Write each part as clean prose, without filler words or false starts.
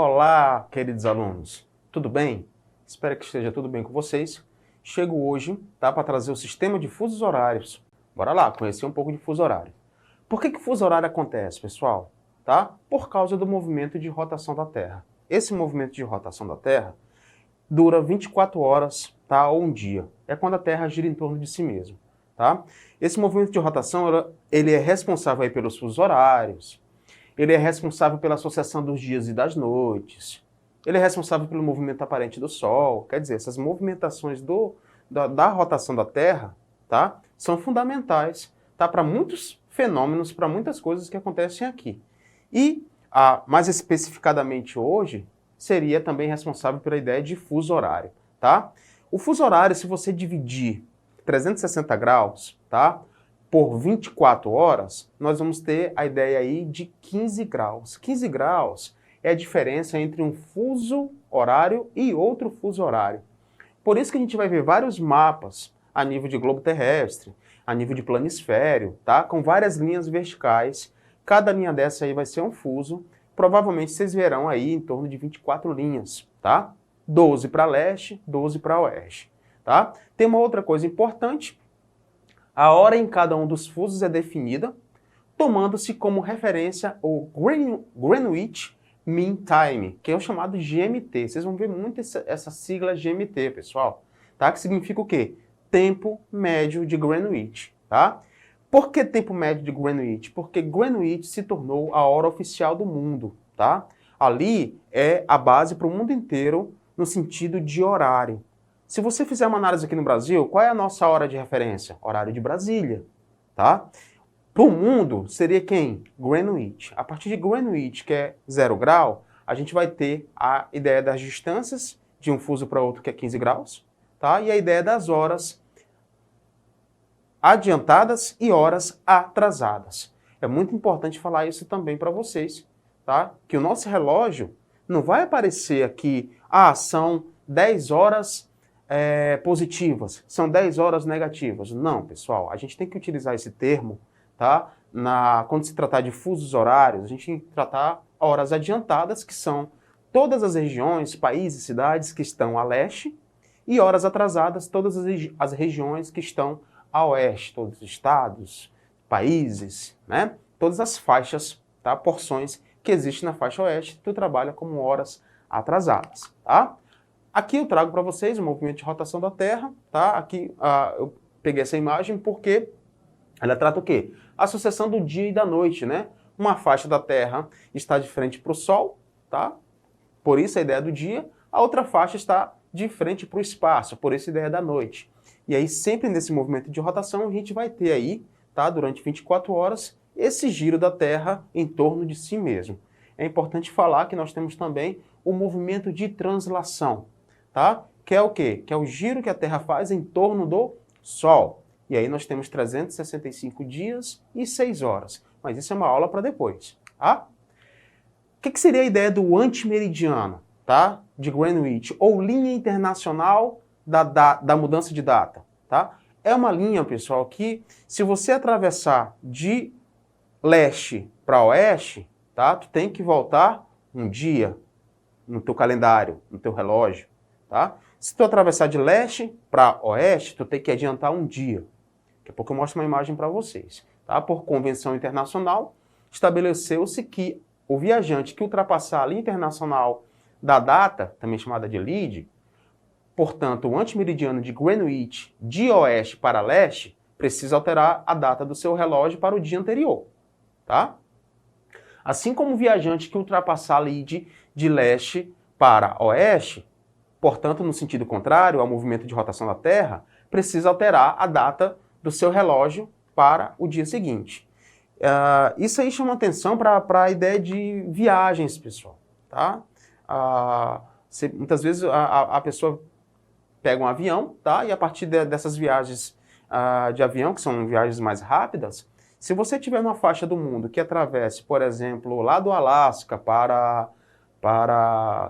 Olá, queridos alunos, tudo bem? Espero que esteja tudo bem com vocês. Chego hoje, tá, para trazer o sistema de fusos horários. Bora lá, conhecer um pouco de fuso horário. Por que o fuso horário acontece, pessoal? Tá? Por causa do movimento de rotação da Terra. Esse movimento de rotação da Terra dura 24 horas, tá, ou um dia. É quando a Terra gira em torno de si mesma. Tá? Esse movimento de rotação ele é responsável aí pelos fusos horários, ele é responsável pela associação dos dias e das noites, ele é responsável pelo movimento aparente do Sol. Quer dizer, essas movimentações da rotação da Terra, tá, são fundamentais, tá, para muitos fenômenos, para muitas coisas que acontecem aqui. E, mais especificadamente hoje, seria também responsável pela ideia de fuso horário. Tá? O fuso horário, se você dividir 360 graus, tá, por 24 horas, nós vamos ter a ideia aí de 15 graus. 15 graus é a diferença entre um fuso horário e outro fuso horário. Por isso que a gente vai ver vários mapas a nível de globo terrestre, a nível de planisfério, tá, com várias linhas verticais. Cada linha dessa aí vai ser um fuso. Provavelmente vocês verão aí em torno de 24 linhas, tá? 12 para leste, 12 para oeste. Tá? Tem uma outra coisa importante, a hora em cada um dos fusos é definida, tomando-se como referência o Greenwich Mean Time, que é o chamado GMT. Vocês vão ver muito essa sigla GMT, pessoal, tá? Que significa o quê? Tempo médio de Greenwich, tá? Por que tempo médio de Greenwich? Porque Greenwich se tornou a hora oficial do mundo, tá? Ali é a base para o mundo inteiro no sentido de horário. Se você fizer uma análise aqui no Brasil, qual é a nossa hora de referência? Horário de Brasília, tá? Para o mundo, seria quem? Greenwich. A partir de Greenwich, que é 0 grau, a gente vai ter a ideia das distâncias de um fuso para outro, que é 15 graus, tá? E a ideia das horas adiantadas e horas atrasadas. É muito importante falar isso também para vocês, tá? Que o nosso relógio não vai aparecer aqui, são 10 horas positivas, são 10 horas negativas. Não, pessoal, a gente tem que utilizar esse termo, tá? Quando se tratar de fusos horários, a gente tem que tratar horas adiantadas, que são todas as regiões, países, cidades que estão a leste, e horas atrasadas, todas as regiões que estão a oeste, todos os estados, países, né? Todas as faixas, tá? Porções que existem na faixa oeste, tu trabalha como horas atrasadas, tá? Aqui eu trago para vocês o movimento de rotação da Terra, tá? Aqui eu peguei essa imagem porque ela trata o quê? A associação do dia e da noite, né? Uma faixa da Terra está de frente para o Sol, tá? Por isso a ideia do dia. A outra faixa está de frente para o espaço, por isso a ideia da noite. E aí sempre nesse movimento de rotação a gente vai ter aí, tá? Durante 24 horas, esse giro da Terra em torno de si mesmo. É importante falar que nós temos também o movimento de translação, tá? Que é o quê? Que é o giro que a Terra faz em torno do Sol. E aí nós temos 365 dias e 6 horas. Mas isso é uma aula para depois, tá? O que seria a ideia do antimeridiano, tá? De Greenwich, ou linha internacional da mudança de data, tá? É uma linha, pessoal, que se você atravessar de leste para oeste, tá? Tu tem que voltar um dia no teu calendário, no teu relógio, tá? Se tu atravessar de leste para oeste, tu tem que adiantar um dia. Daqui a pouco eu mostro uma imagem para vocês, tá? Por convenção internacional, estabeleceu-se que o viajante que ultrapassar a linha internacional da data, também chamada de lead, portanto, o antimeridiano de Greenwich de oeste para leste, precisa alterar a data do seu relógio para o dia anterior, tá? Assim como o viajante que ultrapassar a lead de leste para oeste, portanto, no sentido contrário ao movimento de rotação da Terra, precisa alterar a data do seu relógio para o dia seguinte. Isso aí chama atenção para a ideia de viagens, pessoal, tá? Muitas vezes a pessoa pega um avião, tá? E a partir dessas viagens de avião, que são viagens mais rápidas, se você tiver uma faixa do mundo que atravesse, por exemplo, lá do Alasca para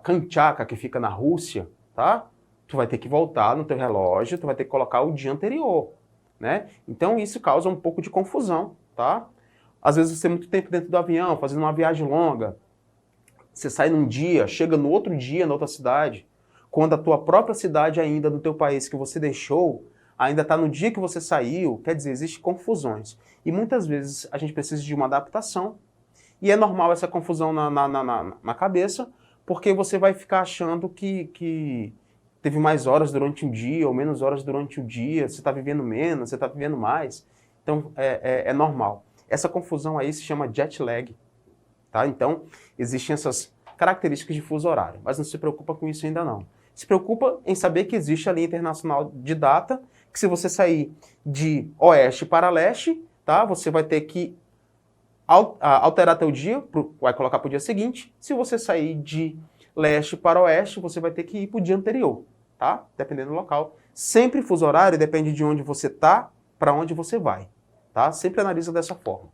Kamchatka, que fica na Rússia, tá? Tu vai ter que voltar no teu relógio, tu vai ter que colocar o dia anterior, né? Então isso causa um pouco de confusão, tá? Às vezes você tem muito tempo dentro do avião, fazendo uma viagem longa, Você sai num dia, chega no outro dia na outra cidade, quando a tua própria cidade ainda no teu país que você deixou, ainda está no dia que você saiu, quer dizer, existem confusões. E muitas vezes a gente precisa de uma adaptação, e é normal essa confusão na cabeça, porque você vai ficar achando que teve mais horas durante um dia, ou menos horas durante o dia, você está vivendo menos, você está vivendo mais. Então, é normal. Essa confusão aí se chama jet lag. Tá? Então, existem essas características de fuso horário, mas não se preocupa com isso ainda não. Se preocupa em saber que existe a linha internacional de data, que se você sair de oeste para leste, tá? Você vai ter que alterar teu dia, vai colocar para o dia seguinte. Se você sair de leste para oeste, você vai ter que ir para o dia anterior, tá? Dependendo do local. Sempre fuso horário depende de onde você está, para onde você vai, tá? Sempre analisa dessa forma.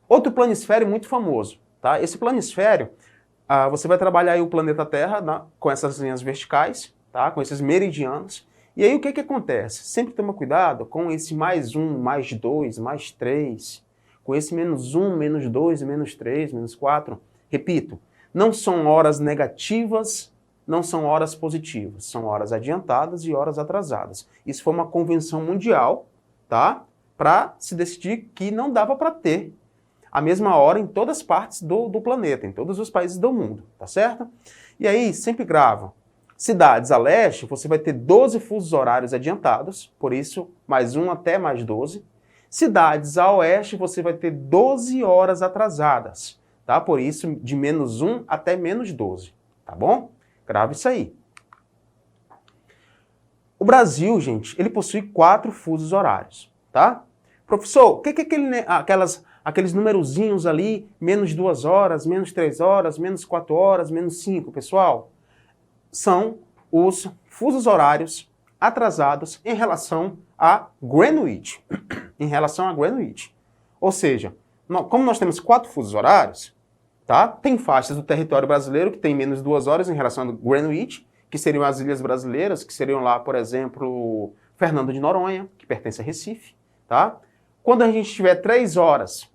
Outro planisfério muito famoso, tá? Esse planisfério, você vai trabalhar aí o planeta Terra com essas linhas verticais, tá? Com esses meridianos. E aí o que acontece? Sempre toma cuidado com esse mais 1, mais 2, mais 3, com esse menos 1, menos 2, menos 3, menos 4. Repito, não são horas negativas, não são horas positivas, são horas adiantadas e horas atrasadas. Isso foi uma convenção mundial, tá? Para se decidir que não dava para ter a mesma hora em todas as partes do planeta, em todos os países do mundo, tá certo? E aí, sempre grava. Cidades a leste, você vai ter 12 fusos horários adiantados, por isso, mais 1 até mais 12. Cidades a oeste, você vai ter 12 horas atrasadas, tá? Por isso, de menos 1 até menos 12, tá bom? Grava isso aí. O Brasil, gente, ele possui 4 fusos horários, tá? Professor, o que é aqueles numerozinhos ali, menos 2 horas, menos 3 horas, menos 4 horas, menos 5, pessoal? São os fusos horários atrasados em relação a Greenwich. Em relação a Greenwich. Ou seja, como nós temos 4 fusos horários, tá? Tem faixas do território brasileiro que tem menos 2 horas em relação a Greenwich, que seriam as ilhas brasileiras, que seriam lá, por exemplo, Fernando de Noronha, que pertence a Recife, tá? Quando a gente tiver 3 horas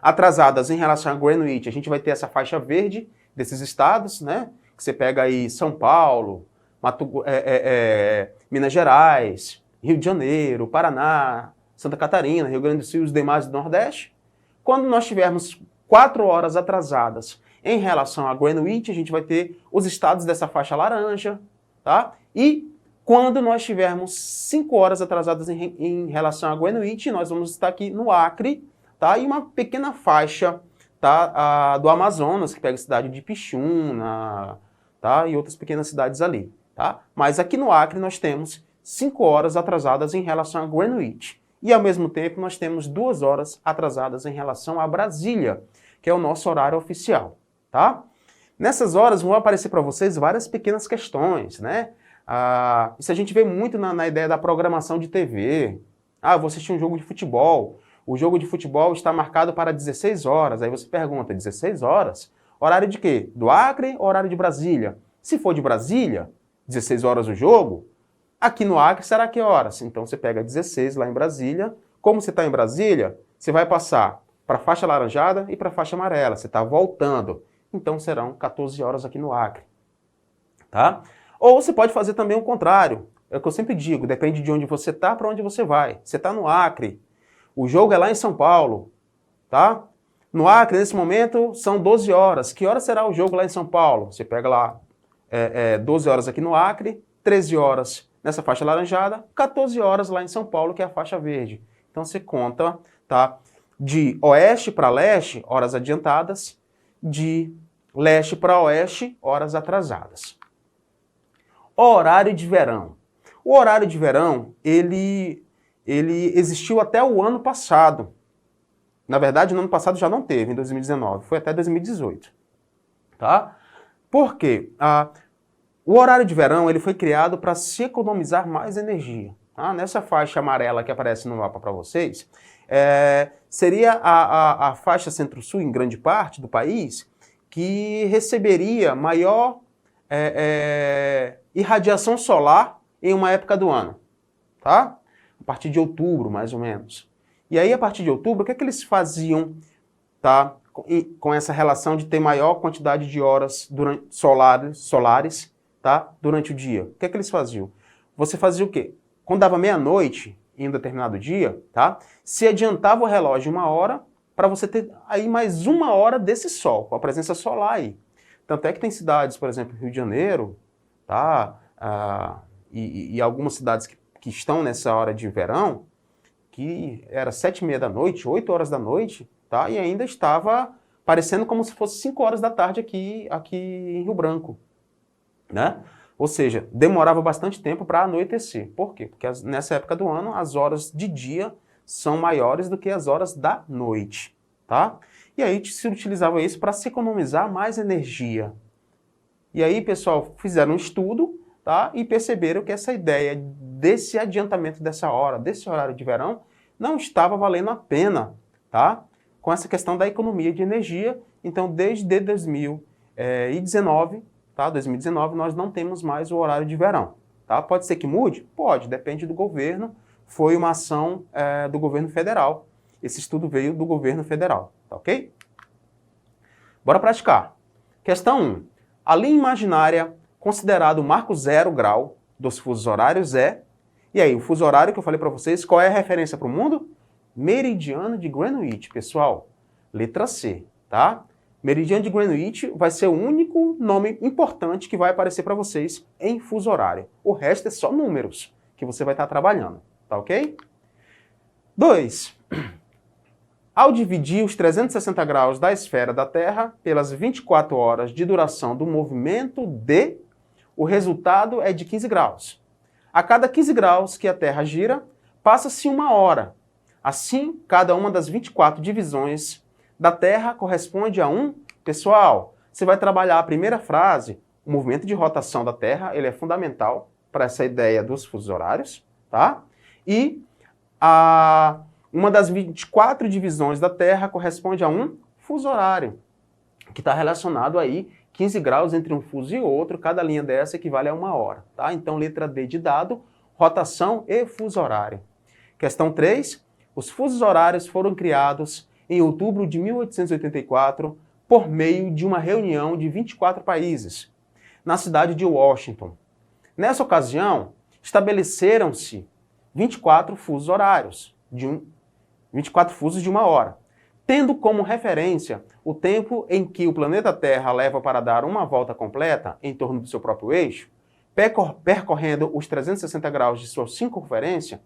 atrasadas em relação a Greenwich, a gente vai ter essa faixa verde desses estados, né? Que você pega aí São Paulo, Minas Gerais, Rio de Janeiro, Paraná, Santa Catarina, Rio Grande do Sul e os demais do Nordeste. Quando nós tivermos 4 horas atrasadas em relação a Greenwich, a gente vai ter os estados dessa faixa laranja, tá? E quando nós tivermos 5 horas atrasadas em relação a Greenwich, nós vamos estar aqui no Acre, tá? E uma pequena faixa, tá? Do Amazonas, que pega a cidade de Pixuna, tá? E outras pequenas cidades ali, tá? Mas aqui no Acre nós temos 5 horas atrasadas em relação a Greenwich. E ao mesmo tempo nós temos 2 horas atrasadas em relação a Brasília, que é o nosso horário oficial, tá? Nessas horas vão aparecer para vocês várias pequenas questões, né? Isso a gente vê muito na ideia da programação de TV. Eu vou assistir um jogo de futebol. O jogo de futebol está marcado para 16 horas. Aí você pergunta, 16 horas? Horário de quê? Do Acre ou horário de Brasília? Se for de Brasília, 16 horas o jogo, aqui no Acre será que horas? Então você pega 16 lá em Brasília. Como você está em Brasília, você vai passar para a faixa alaranjada e para a faixa amarela. Você está voltando. Então serão 14 horas aqui no Acre. Tá? Ou você pode fazer também o contrário. É o que eu sempre digo, depende de onde você está para onde você vai. Você está no Acre, o jogo é lá em São Paulo, tá? No Acre, nesse momento, são 12 horas. Que hora será o jogo lá em São Paulo? Você pega lá 12 horas aqui no Acre, 13 horas nessa faixa alaranjada, 14 horas lá em São Paulo, que é a faixa verde. Então você conta, tá? De oeste para leste, horas adiantadas, de leste para oeste, horas atrasadas. Horário de verão. O horário de verão, ele existiu até o ano passado. Na verdade, no ano passado já não teve, em 2019. Foi até 2018. Tá? Por quê? O horário de verão ele foi criado para se economizar mais energia. Tá? Nessa faixa amarela que aparece no mapa para vocês, seria a faixa centro-sul, em grande parte do país, que receberia maior irradiação solar em uma época do ano, tá? A partir de outubro, mais ou menos. E aí, a partir de outubro, o que é que eles faziam, tá? com essa relação de ter maior quantidade de horas solares, tá? Durante o dia. O que é que eles faziam? Você fazia o quê? Quando dava meia-noite, em um determinado dia, tá? Se adiantava o relógio 1 hora para você ter aí mais 1 hora desse sol, com a presença solar aí. Tanto é que tem cidades, por exemplo, Rio de Janeiro, tá? E algumas cidades que estão nessa hora de verão, que era 7h30 da noite, 8 horas da noite, tá? E ainda estava parecendo como se fosse 5 horas da tarde aqui em Rio Branco, né? Ou seja, demorava bastante tempo para anoitecer. Por quê? Porque nessa época do ano as horas de dia são maiores do que as horas da noite, tá? E aí se utilizava isso para se economizar mais energia. E aí, pessoal, fizeram um estudo, tá? E perceberam que essa ideia desse adiantamento dessa hora, desse horário de verão, não estava valendo a pena, tá? Com essa questão da economia de energia. Então, desde 2019, tá? 2019, nós não temos mais o horário de verão, tá? Pode ser que mude? Pode, depende do governo. Foi uma ação do governo federal. Esse estudo veio do governo federal, tá ok? Bora praticar. Questão 1. A linha imaginária considerada o marco 0 grau dos fusos horários é... E aí, o fuso horário que eu falei para vocês, qual é a referência para o mundo? Meridiano de Greenwich, pessoal. Letra C, tá? Meridiano de Greenwich vai ser o único nome importante que vai aparecer para vocês em fuso horário. O resto é só números que você vai estar trabalhando, tá ok? 2. Ao dividir os 360 graus da esfera da Terra pelas 24 horas de duração do movimento D, o resultado é de 15 graus. A cada 15 graus que a Terra gira, passa-se 1 hora. Assim, cada uma das 24 divisões da Terra corresponde a um... Pessoal, você vai trabalhar a primeira frase, o movimento de rotação da Terra, ele é fundamental para essa ideia dos fusos horários, tá? E uma das 24 divisões da Terra corresponde a um fuso horário, que está relacionado aí 15 graus entre um fuso e outro, cada linha dessa equivale a 1 hora, tá? Então, letra D de dado, rotação e fuso horário. Questão 3, os fusos horários foram criados em outubro de 1884 por meio de uma reunião de 24 países, na cidade de Washington. Nessa ocasião, estabeleceram-se 24 fusos horários, 24 fusos de 1 hora, tendo como referência o tempo em que o planeta Terra leva para dar uma volta completa em torno do seu próprio eixo, percorrendo os 360 graus de sua circunferência,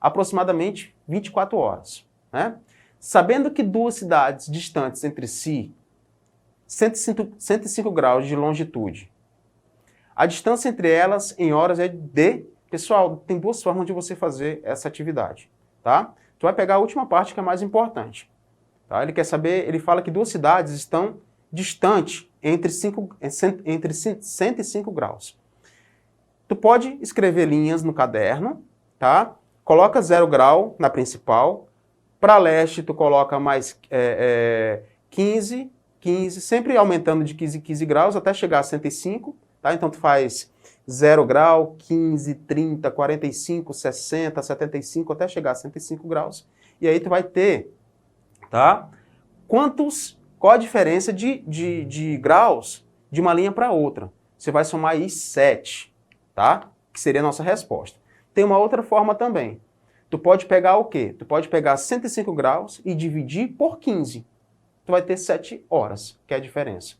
aproximadamente 24 horas. Né? Sabendo que duas cidades distantes entre si, 105 graus de longitude, a distância entre elas em horas é de... Pessoal, tem 2 formas de você fazer essa atividade, tá? Tu vai pegar a última parte que é mais importante. Tá? Ele quer saber, ele fala que 2 cidades estão distantes entre 105 graus. Tu pode escrever linhas no caderno, tá? Coloca 0 grau na principal. Para leste, tu coloca mais 15, sempre aumentando de 15 em 15 graus até chegar a 105. Tá? Então, tu faz 0 grau, 15, 30, 45, 60, 75, até chegar a 105 graus. E aí tu vai ter, tá? Qual a diferença de graus de uma linha para outra? Você vai somar aí 7, tá? Que seria a nossa resposta. Tem uma outra forma também. Tu pode pegar o quê? Tu pode pegar 105 graus e dividir por 15. Tu vai ter 7 horas, que é a diferença.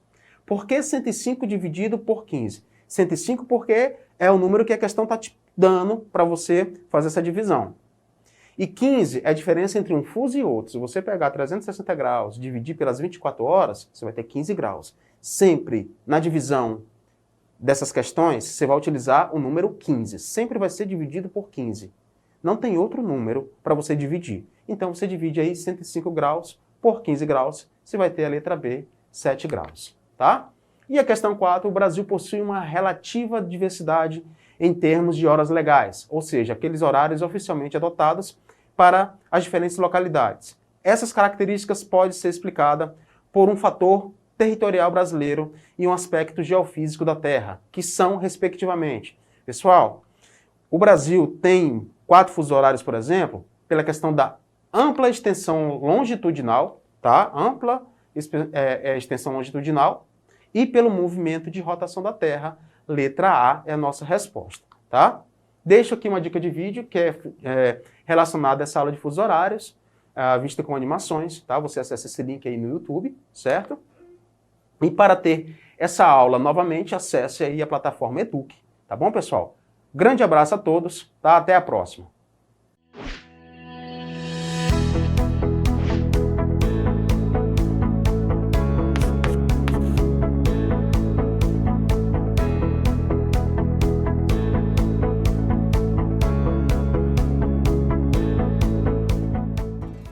Por que 105 dividido por 15? 105 porque é o número que a questão está te dando para você fazer essa divisão. E 15 é a diferença entre um fuso e outro. Se você pegar 360 graus e dividir pelas 24 horas, você vai ter 15 graus. Sempre na divisão dessas questões, você vai utilizar o número 15. Sempre vai ser dividido por 15. Não tem outro número para você dividir. Então você divide aí 105 graus por 15 graus, você vai ter a letra B, 7 graus. Tá? E a questão 4, o Brasil possui uma relativa diversidade em termos de horas legais, ou seja, aqueles horários oficialmente adotados para as diferentes localidades. Essas características podem ser explicadas por um fator territorial brasileiro e um aspecto geofísico da Terra, que são, respectivamente. Pessoal, o Brasil tem 4 fusos horários, por exemplo, pela questão da ampla extensão longitudinal, tá? Ampla extensão longitudinal, e pelo movimento de rotação da Terra, letra A é a nossa resposta, tá? Deixo aqui uma dica de vídeo que é relacionada a essa aula de fusos horários, vista com animações, tá? Você acessa esse link aí no YouTube, certo? E para ter essa aula novamente, acesse aí a plataforma Eduque, tá bom, pessoal? Grande abraço a todos, tá? Até a próxima.